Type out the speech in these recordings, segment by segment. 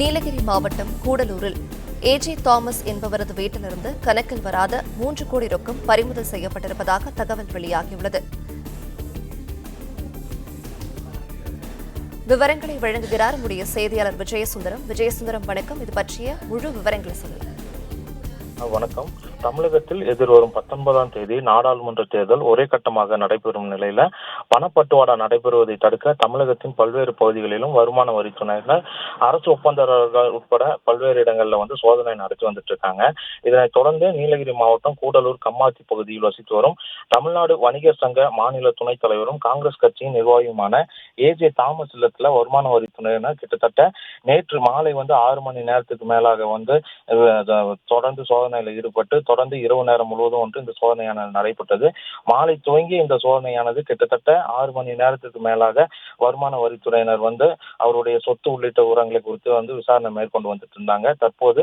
நீலகிரி மாவட்டம் கூடலூரில் AJ Thomas என்பவரது வீட்டிலிருந்து கணக்கில் வராத 3 கோடி ரொக்கம் பறிமுதல் செய்யப்பட்டிருப்பதாக தகவல் வெளியாகியுள்ளது. விவரங்களை வழங்குகிறார் நம்முடைய செய்தியாளர் விஜயசுந்தரம். வணக்கம். இது பற்றிய முழு விவரங்களை சொல்லுங்கள். வணக்கம். தமிழகத்தில் எதிர்வரும் 19ஆம் தேதி நாடாளுமன்ற தேர்தல் ஒரே கட்டமாக நடைபெறும் நிலையில பணப்பட்டுவாடா நடைபெறுவதை தடுக்க தமிழகத்தின் பல்வேறு பகுதிகளிலும் வருமான வரித்துறையினர் அரசு ஒப்பந்ததாரர்கள் உட்பட பல்வேறு இடங்கள்ல சோதனை நடத்தி வந்துட்டு இருக்காங்க. இதனைத் தொடர்ந்து நீலகிரி மாவட்டம் கூடலூர் கம்மாத்தி பகுதியில் வசித்து வரும் தமிழ்நாடு வணிகர் சங்க மாநில துணைத் தலைவரும் காங்கிரஸ் கட்சியின் நிர்வாகியுமான ஏஜே தாமஸ் இல்லத்துல வருமான வரித்துறையினர் கிட்டத்தட்ட நேற்று மாலை 6 மணி நேரத்துக்கு மேலாக தொடர்ந்து சோதனையில் ஈடுபட்டு தொடர்ந்து இரவு நேரம் முழுவதும் இந்த சோதனையானது நடைபெற்றது. மாலை துவங்கி இந்த சோதனையானது கிட்டத்தட்ட 6 மணி நேரத்துக்கு மேலாக வருமான வரித்துறையினர் அவருடைய சொத்து உள்ளிட்ட விவரங்களை குறித்து விசாரணை மேற்கொண்டு வந்துட்டு இருந்தாங்க. தற்போது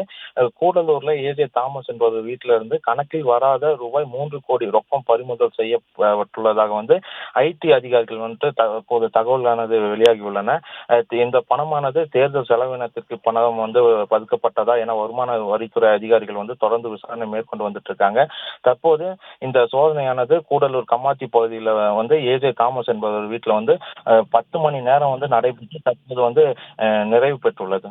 கூடலூர்ல ஏஜே தாமஸ் என்பவர் வீட்டில இருந்து கணக்கில் வராத ரூபாய் 3 கோடி ரொக்கம் பறிமுதல் செய்யப்பட்டுள்ளதாக ஐடி அதிகாரிகள் தற்போது தகவலானது வெளியாகியுள்ளன. இந்த பணமானது தேர்தல் செலவினத்திற்கு பணம் பதுக்கப்பட்டதா என வருமான வரித்துறை அதிகாரிகள் தொடர்ந்து விசாரணை மேற்கொண்டு வந்துட்டு இருக்காங்க. தற்போது இந்த சோதனையானது கூடலூர் கம்மாத்தி பகுதியில் ஏஜே தாமஸ் என்பவர் வீட்டில் 10 மணி நேரம் நடைபெற்று தற்போது நிறைவு பெற்றுள்ளது.